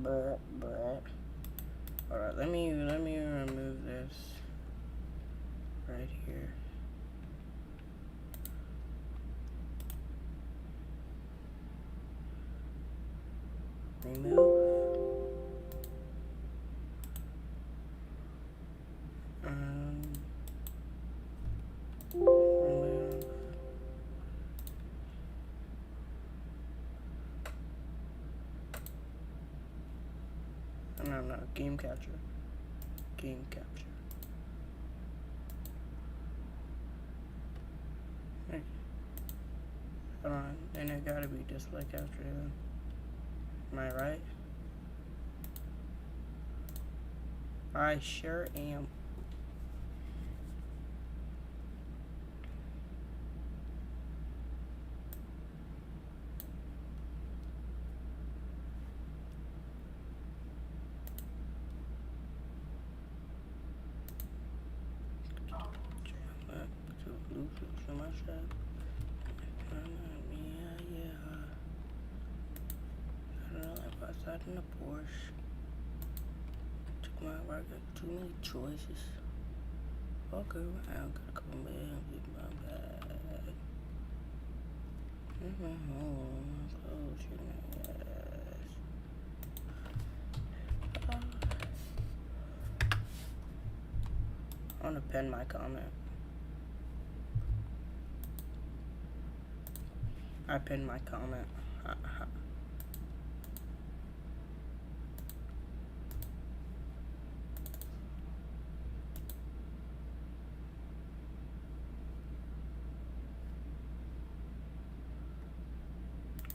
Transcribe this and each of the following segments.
Alright, let me remove this right here. Remove. Remove. No, game capture. Game capture. Hey. Hold on, and it gotta be display capture then. Am I right? I sure am. Outside in the Porsche. Took my work, got too many choices. Walk around, got a couple million, leave my bag. In my home, close your ass. I wanna pin my comment. I pinned my comment.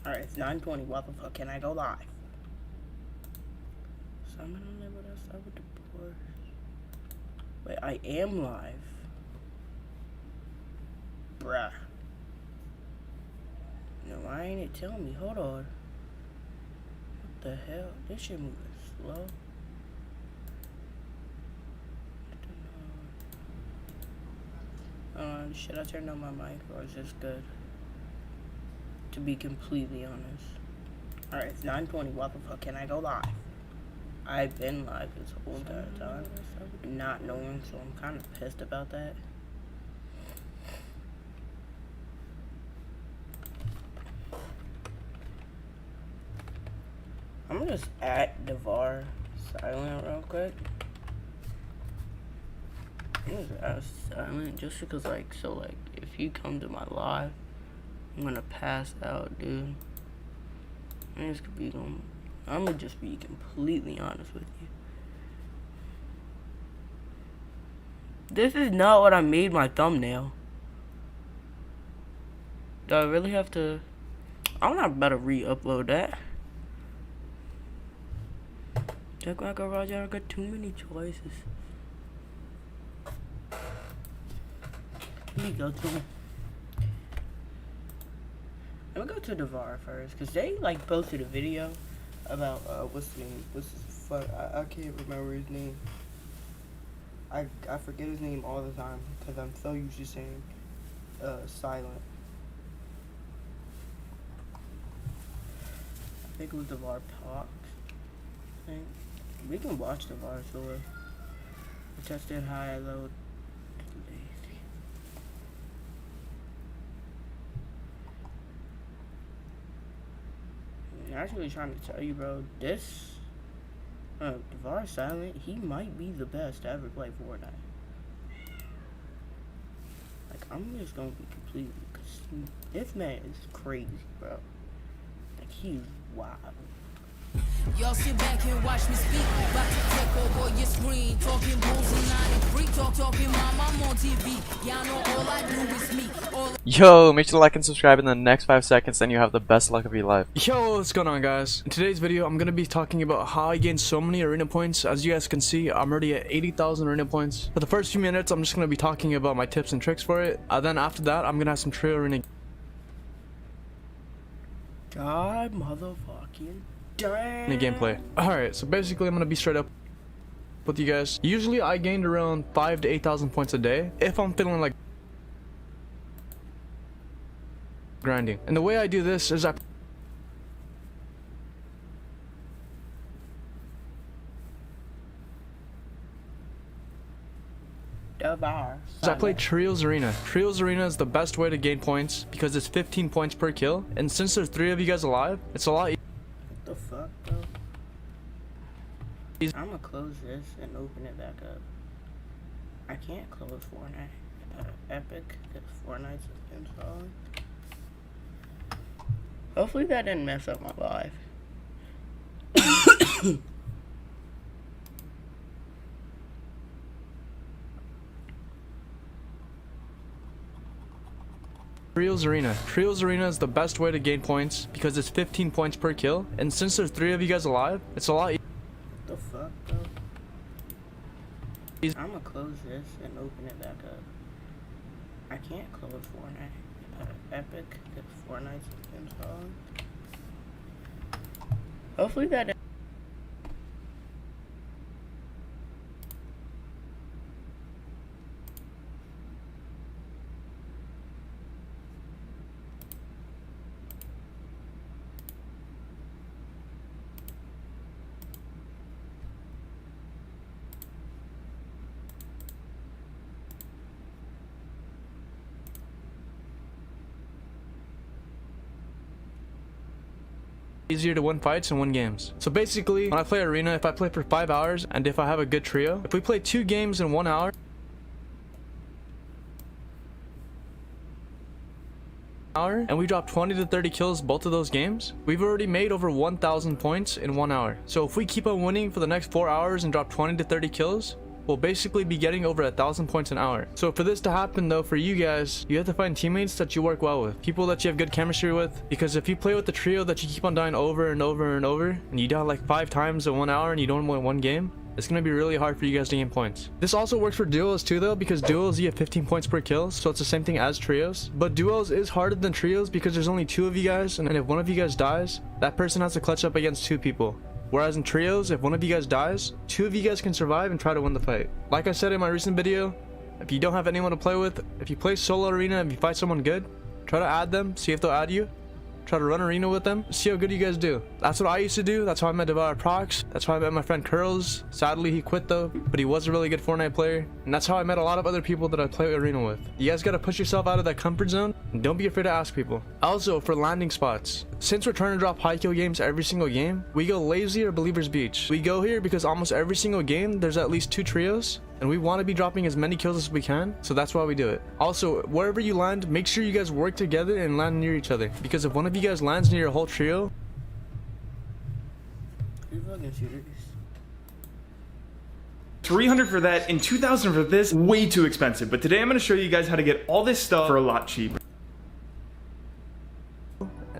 Alright, it's 9:20. What the fuck can I go live? So I'm gonna live with us with the Porsche. Wait, I am live. Bruh. No, why ain't it telling me? Hold on. What the hell? This shit moving slow. Should I turn on my mic or is this good? To be completely honest. Alright, it's 9:20. What the fuck can I go live? I've been live this whole entire time. Not knowing, so I'm kind of pissed about that. I'm gonna just add devour silent real quick. I'm gonna just add silent just because, like, so, like, if you come to my live, I'm gonna pass out, dude. I'm gonna just be completely honest with you. This is not what I made my thumbnail. Do I really have to? I'm not about to re-upload that. Check my garage out. I got too many choices. Let me go to them. Let me go to devour first, cause they like posted a video about what's his name? I can't remember his name. I forget his name all the time because I'm so used to saying silent. I think it was devour talks. I think we can watch devour sure. I tested high load. I'm actually trying to tell you, bro, this devour silent, he might be the best to ever play Fortnite. Like, I'm just gonna be completely, cause this man is crazy, bro. Like, he's wild. Y'all sit back and watch me speak. About to take over your screen. Talking bulls and 93. Talking mom, I'm on TV. Y'all know all I do is me. Yo, make sure to like and subscribe in the next 5 seconds and you have the best luck of your life. Yo, what's going on, guys? In today's video, I'm gonna be talking about how I gained so many arena points. As you guys can see, I'm already at 80,000 arena points. For the first few minutes, I'm just gonna be talking about my tips and tricks for it. Then after that, I'm gonna have some trail arena. God motherfucking damn. Gameplay. Alright, so basically I'm gonna be straight up with you guys. Usually I gained around 5,000 to 8,000 points a day if I'm feeling like grinding. And the way I do this is devour. I play Trios Arena. Trios Arena is the best way to gain points because it's 15 points per kill, and since there's 3 of you guys alive, it's a lot easier. What the fuck, bro? I'm gonna close this and open it back up. I can't close Fortnite. Epic, because Fortnite's installing. Hopefully that didn't mess up my life. Trios Arena. Trios Arena is the best way to gain points because it's 15 points per kill, and since there's 3 of you guys alive, it's a lot easier. What the fuck, bro? I'm gonna close this and open it back up. I can't close Fortnite. Epic, because Fortnite's installing. Hopefully that didn't. Easier to win fights and win games. So basically, when I play Arena, if I play for 5 hours and if I have a good trio, if we play 2 games in 1 hour and we drop 20 to 30 kills both of those games, we've already made over 1,000 points in 1 hour. So if we keep on winning for the next 4 hours and drop 20 to 30 kills, we'll basically be getting over 1,000 points an hour. So for this to happen though, for you guys, you have to find teammates that you work well with, people that you have good chemistry with, because if you play with the trio that you keep on dying over and over and over, and you die like 5 times in 1 hour and you don't win 1 game, it's going to be really hard for you guys to gain points. This also works for duos too though, because duos you have 15 points per kill, so it's the same thing as trios. But duos is harder than trios because there's only 2 of you guys, and if one of you guys dies, that person has to clutch up against 2 people. Whereas in trios, if one of you guys dies, 2 of you guys can survive and try to win the fight. Like I said in my recent video, if you don't have anyone to play with, if you play solo arena and you fight someone good, try to add them, see if they'll add you. Try to run arena with them, see how good you guys do. That's what I used to do. That's how I met Devour Prox. That's how I met my friend Curls. Sadly, he quit though, but he was a really good Fortnite player. And that's how I met a lot of other people that I play arena with. You guys gotta push yourself out of that comfort zone, and don't be afraid to ask people. Also, for landing spots, since we're trying to drop high kill games every single game, we go Lazy or Believers Beach. We go here because almost every single game, there's at least 2 trios, and we want to be dropping as many kills as we can, so that's why we do it. Also, wherever you land, make sure you guys work together and land near each other, because if one of you guys lands near your whole trio, You fucking serious? 300 for that and 2,000 for this, way too expensive. But today I'm going to show you guys how to get all this stuff for a lot cheaper.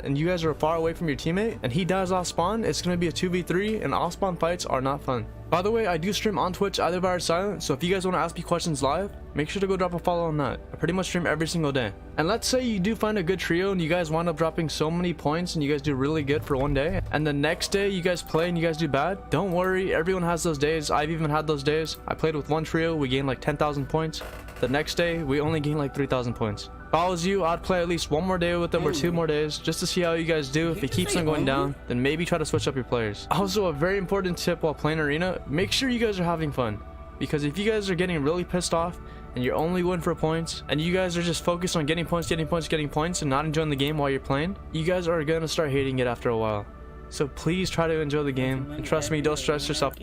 and you guys are far away from your teammate and he dies off spawn, it's going to be a 2v3, and off spawn fights are not fun. By the way, I do stream on Twitch, either by or silent, so if you guys want to ask me questions live, make sure to go drop a follow on that. I pretty much stream every single day. And let's say you do find a good trio and you guys wind up dropping so many points and you guys do really good for one day, and the next day you guys play and you guys do bad. Don't worry, everyone has those days. I've even had those days. I played with one trio, we gained like 10,000 points. The next day, we only gained like 3,000 points. If I was you, I'd play at least one more day with them or 2 more days just to see how you guys do. If it keeps on going down, then maybe try to switch up your players. Also, a very important tip while playing arena, make sure you guys are having fun. Because if you guys are getting really pissed off and you're only going for points and you guys are just focused on getting points and not enjoying the game while you're playing, you guys are gonna start hating it after a while. So please try to enjoy the game, and trust me, don't stress yourself.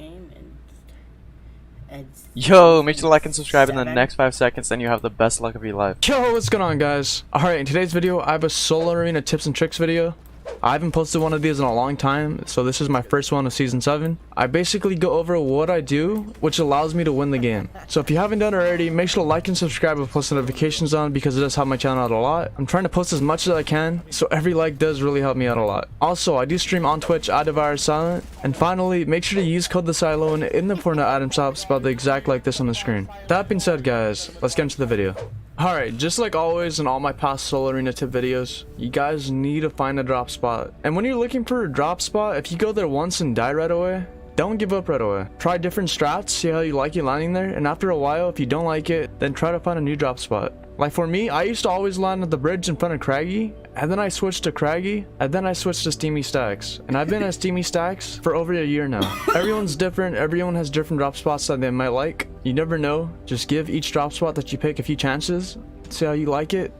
Yo, make sure to like and subscribe in the next 5 seconds, then you have the best luck of your life. Yo, what's going on, guys? Alright, in today's video, I have a solo arena tips and tricks video. I haven't posted one of these in a long time, so this is my first one of season 7. I basically go over what I do, which allows me to win the game. So if you haven't done it already, make sure to like and subscribe and post notifications on, because it does help my channel out a lot. I'm trying to post as much as I can, so every like does really help me out a lot. Also, I do stream on Twitch, devour silent. And finally, make sure to use code TheSiloan in the Fortnite item shop, spelled exact like this on the screen. That being said, guys, let's get into the video. Alright, just like always in all my past solo arena tip videos, you guys need to find a drop spot. And when you're looking for a drop spot, if you go there once and die right away, don't give up right away. Try different strats, see how you like it landing there, and after a while, if you don't like it, then try to find a new drop spot. Like for me, I used to always land at the bridge in front of Craggy, and then I switched to Craggy, and then I switched to Steamy Stacks. And I've been at Steamy Stacks for over a year now. Everyone's different, everyone has different drop spots that they might like. You never know, just give each drop spot that you pick a few chances, see how you like it,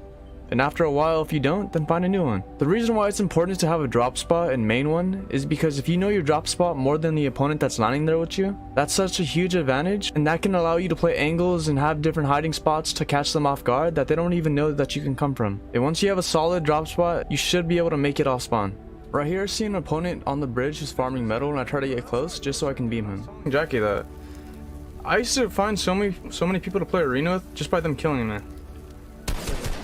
and after a while if you don't, then find a new one. The reason why it's important to have a drop spot and main one is because if you know your drop spot more than the opponent that's landing there with you, that's such a huge advantage, and that can allow you to play angles and have different hiding spots to catch them off guard that they don't even know that you can come from. And once you have a solid drop spot, you should be able to make it off spawn. Right here I see an opponent on the bridge who's farming metal, and I try to get close just so I can beam him. Jackie that. I used to find so many people to play arena with just by them killing me.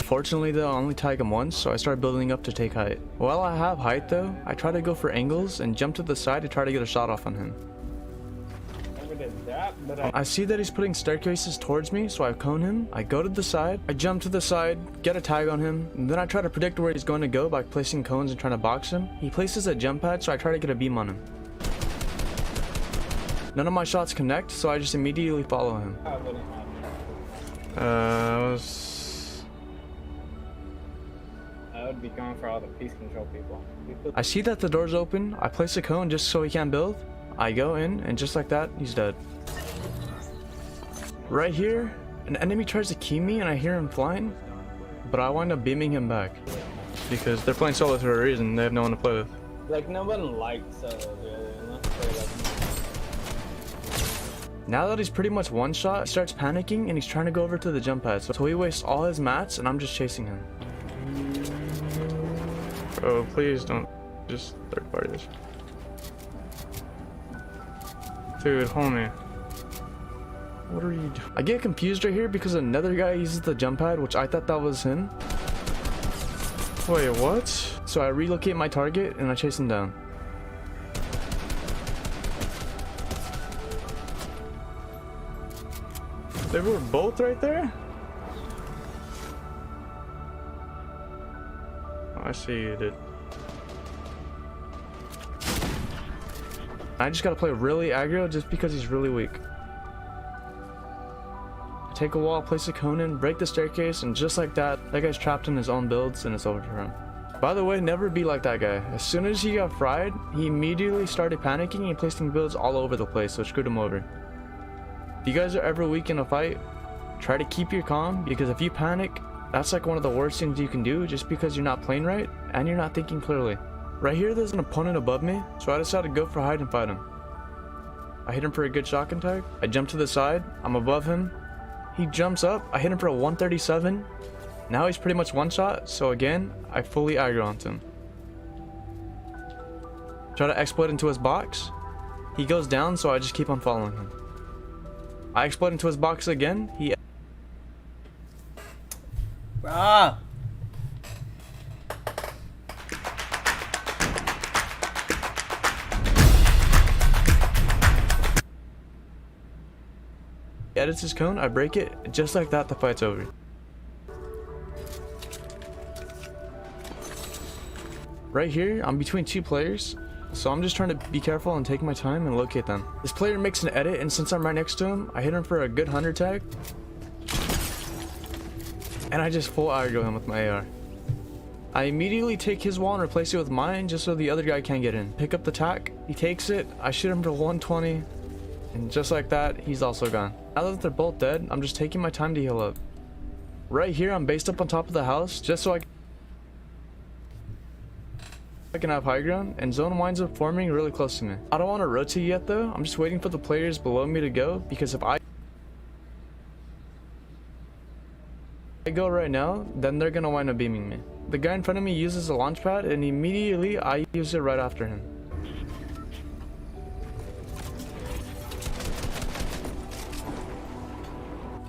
Fortunately though, I only tag him once, so I start building up to take height. While I have height though, I try to go for angles and jump to the side to try to get a shot off on him. I see that he's putting staircases towards me, so I cone him. I go to the side, I jump to the side, get a tag on him, and then I try to predict where he's going to go by placing cones and trying to box him. He places a jump pad, so I try to get a beam on him. None of my shots connect, so I just immediately follow him. I would be going for all the peace control people. I see that the door's open. I place a cone just so he can't build. I go in, and just like that, he's dead. Right here, an enemy tries to key me and I hear him flying, but I wind up beaming him back. Because they're playing solo for a reason, they have no one to play with. Like, no one likes solo, really, unless they like. Now that he's pretty much one shot, he starts panicking and he's trying to go over to the jump pad. So he wastes all his mats and I'm just chasing him. Oh, please don't just third party this. Dude, homie. What are you doing? I get confused right here because another guy uses the jump pad, which I thought that was him. Wait, what? So I relocate my target and I chase him down. They were both right there? Oh, I see you did. I just gotta play really aggro just because he's really weak. I take a wall, place a cone in, break the staircase, and just like that, that guy's trapped in his own builds and it's over for him. By the way, never be like that guy. As soon as he got fried, he immediately started panicking and placing builds all over the place, so it screwed him over. If you guys are ever weak in a fight, try to keep your calm, because if you panic, that's like one of the worst things you can do just because you're not playing right and you're not thinking clearly. Right here, there's an opponent above me, so I decided to go for hide and fight him. I hit him for a good shotgun tag. I jump to the side. I'm above him. He jumps up. I hit him for a 137. Now he's pretty much one shot, so again, I fully aggro onto him. Try to exploit into his box. He goes down, so I just keep on following him. I exploit into his box again. He Ah! edits his cone, I break it, just like that, the fight's over. Right here, I'm between two players, so I'm just trying to be careful and take my time and locate them. This player makes an edit, and since I'm right next to him, I hit him for a good hunter tag. And I just full aggro him with my AR. I immediately take his wall and replace it with mine just so the other guy can't get in. Pick up the tack, he takes it, I shoot him for 120, and just like that, he's also gone. Now that they're both dead, I'm just taking my time to heal up. Right here, I'm based up on top of the house just so I can have high ground, and zone winds up forming really close to me. I don't want to rotate yet though, I'm just waiting for the players below me to go, because if I go right now, then they're gonna wind up beaming me. The guy in front of me uses a launch pad, and immediately I use it right after him.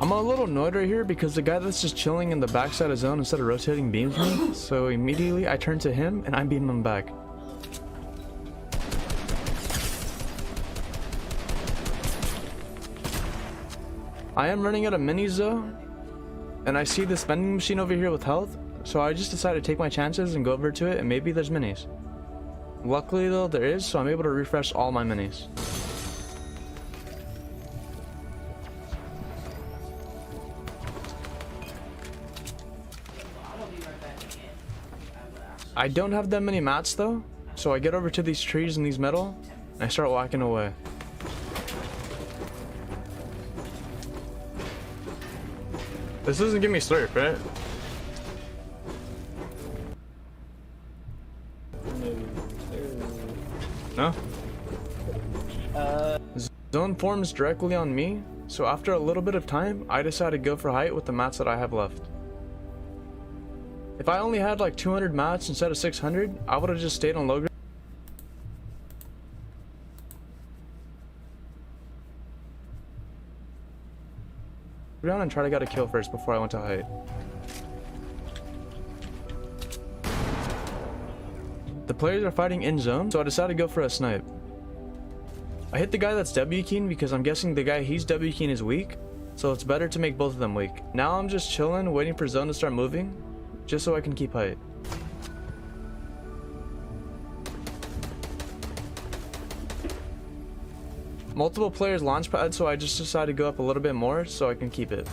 I'm a little annoyed right here because the guy that's just chilling in the backside of zone instead of rotating beams me, so immediately I turn to him and I beam him back. I am running out of minis though, and I see this vending machine over here with health, so I just decided to take my chances and go over to it, and maybe there's minis. Luckily though, there is, so I'm able to refresh all my minis. I don't have that many mats though, so I get over to these trees and these metal, and I start whacking away. This doesn't give me slurp, right? No? Zone forms directly on me, so after a little bit of time, I decide to go for height with the mats that I have left. If I only had like 200 mats instead of 600, I would have just stayed on low ground. And try to get a kill first before I went to height. The players are fighting in zone, so I decided to go for a snipe. I hit the guy that's W keying because I'm guessing the guy he's W keying is weak, so it's better to make both of them weak. Now I'm just chilling, waiting for zone to start moving, just so I can keep height. Multiple players launch pad, so I just decided to go up a little bit more so I can keep it.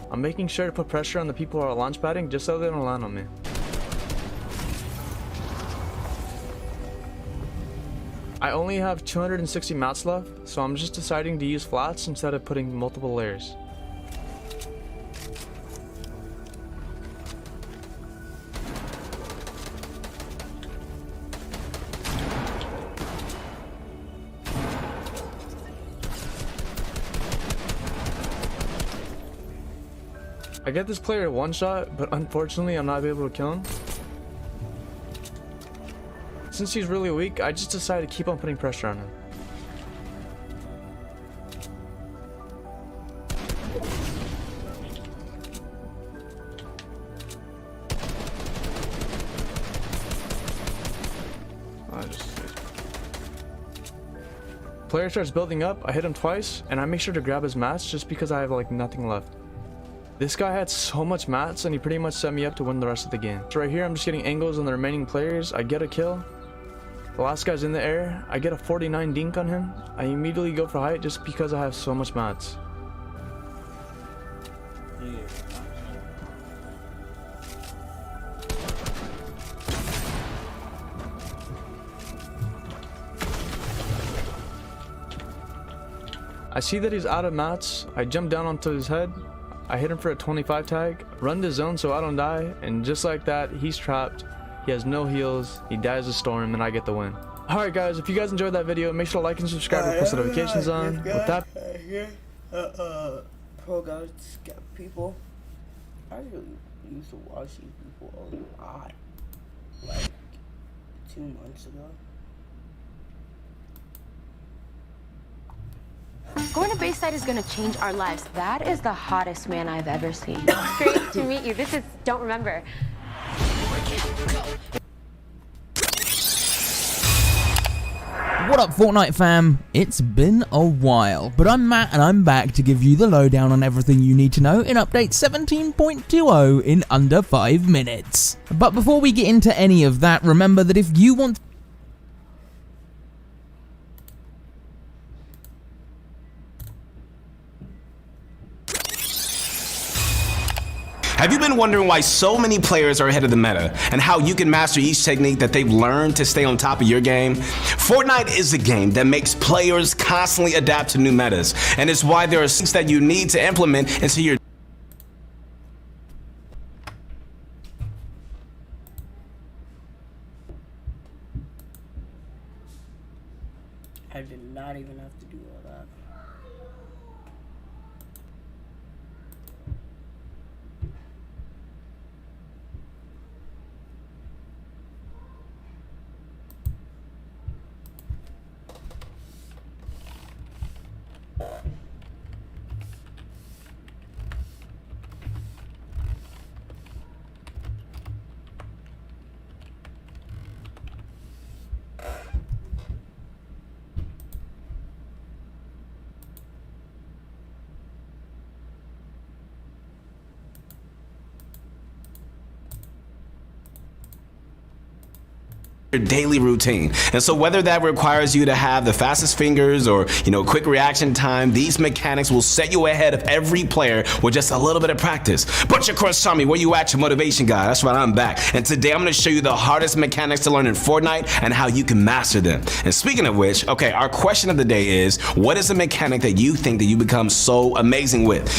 I'm making sure to put pressure on the people who are launch padding just so they don't land on me. I only have 260 mats left, so I'm just deciding to use flats instead of putting multiple layers. I get this player one shot, but unfortunately I'm not able to kill him. Since he's really weak, I just decided to keep on putting pressure on him. Player starts building up, I hit him twice, and I make sure to grab his mats just because I have like nothing left. This guy had so much mats and he pretty much set me up to win the rest of the game. So right here I'm just getting angles on the remaining players. I get a kill. The last guy's in the air. I get a 49 dink on him. I immediately go for height just because I have so much mats. I see that he's out of mats. I jump down onto his head. I hit him for a 25 tag, run the zone so I don't die, and just like that, he's trapped. He has no heals, he dies a storm, and I get the win. Alright guys, if you guys enjoyed that video, make sure to like and subscribe and post notifications on. With that, pro guys, people, I really used to watch these people a lot, like 2 months ago. Going to Bayside is going to change our lives. That is the hottest man I've ever seen. It's great to meet you. This is Don't Remember. What up, Fortnite fam? It's been a while, but I'm Matt and I'm back to give you the lowdown on everything you need to know in update 17.20 in under 5 minutes. But before we get into any of that, remember that if you want Have you been wondering why so many players are ahead of the meta and how you can master each technique that they've learned to stay on top of your game? Fortnite is a game that makes players constantly adapt to new metas, and it's why there are things that you need to implement into your I did not even have to do all that. your daily routine. And so whether that requires you to have the fastest fingers or, quick reaction time, these mechanics will set you ahead of every player with just a little bit of practice. But your course, Tommy, where you at, your motivation guy? That's right, I'm back. And today I'm going to show you the hardest mechanics to learn in Fortnite and how you can master them. And speaking of which, okay, our question of the day is, what is a mechanic that you think that you become so amazing with?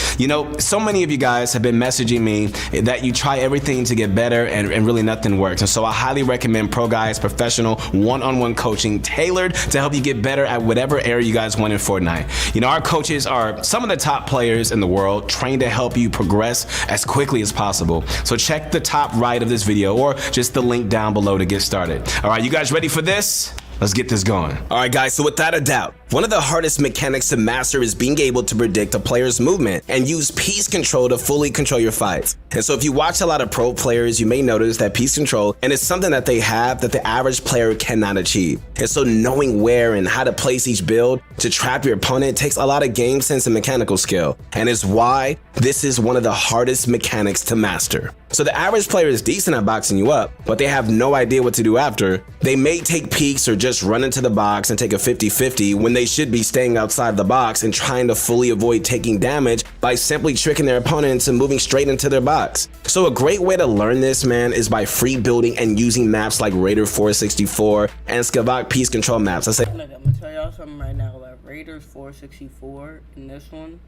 So many of you guys have been messaging me that you try everything to get better and really nothing works. And so I highly recommend Pro Guys professional one-on-one coaching tailored to help you get better at whatever area you guys want in Fortnite. Our coaches are some of the top players in the world, trained to help you progress as quickly as possible. So check the top right of this video or just the link down below to get started. All right, you guys ready for this? Let's get this going. All right, guys, so without a doubt, one of the hardest mechanics to master is being able to predict a player's movement and use piece control to fully control your fights. And so if you watch a lot of pro players, you may notice that piece control, and it's something that they have that the average player cannot achieve. And so knowing where and how to place each build to trap your opponent takes a lot of game sense and mechanical skill, and is why this is one of the hardest mechanics to master. So the average player is decent at boxing you up, but they have no idea what to do after. They may take peeks or just run into the box and take a 50-50 when they should be staying outside the box and trying to fully avoid taking damage by simply tricking their opponent into moving straight into their box. So a great way to learn this, man, is by free building and using maps like Raider 464 and Skavak piece control maps. Look, I'm gonna tell y'all something right now about Raiders 464. In this one,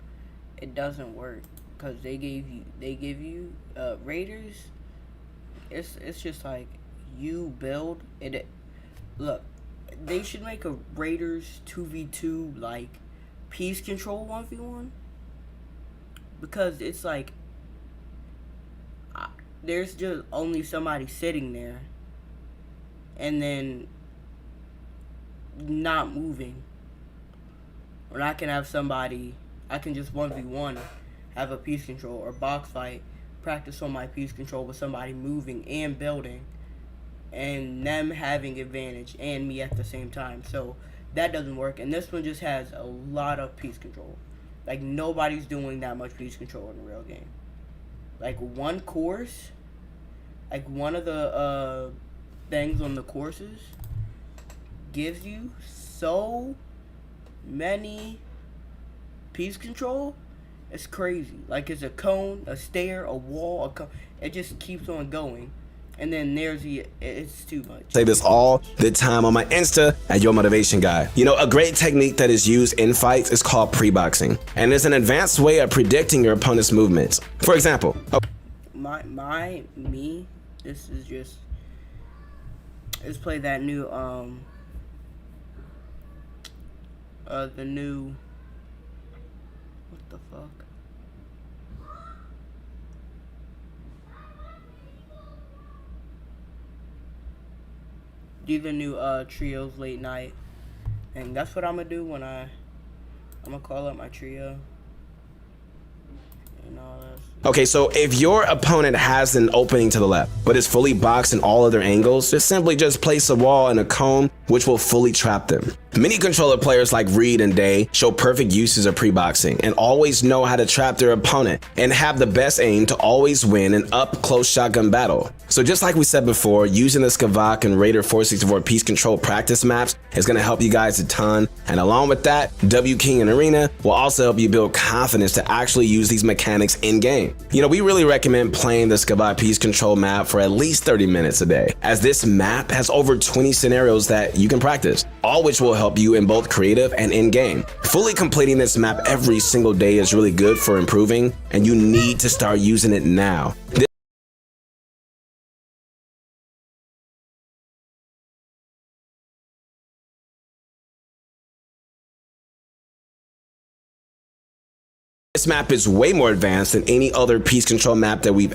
it doesn't work because they give you Raiders. It's just like you build it. Look, they should make a Raiders 2v2 like piece control 1v1, because it's like there's just only somebody sitting there and then not moving. Or I can have somebody, I can just 1v1 have a piece control or box fight, practice on my piece control with somebody moving and building, and them having advantage and me at the same time. So that doesn't work. And this one just has a lot of piece control. Like, nobody's doing that much piece control in a real game. Like, one course, like one of the things on the courses gives you so many piece control. It's crazy. Like, it's a cone, a stair, a wall, it just keeps on going. And then there's it's too much. Say this all the time on my Insta at Your Motivation Guy. A great technique that is used in fights is called pre-boxing, and it's an advanced way of predicting your opponent's movements. For example, this is just, let's play that new the new, what the fuck? Do the new trios late night, and that's what I'm gonna do when I'm gonna call up my trio and all that. Okay, so if your opponent has an opening to the left, but is fully boxed in all other angles, just place a wall and a cone, which will fully trap them. Many controller players like Reed and Day show perfect uses of pre-boxing and always know how to trap their opponent and have the best aim to always win an up-close shotgun battle. So just like we said before, using the Skavak and Raider 464 piece control practice maps is going to help you guys a ton, and along with that, W King and Arena will also help you build confidence to actually use these mechanics in-game. We really recommend playing the Skavak piece control map for at least 30 minutes a day, as this map has over 20 scenarios that you can practice, all which will help you in both creative and in-game. Fully completing this map every single day is really good for improving, and you need to start using it now. This map is way more advanced than any other piece control map that we've ever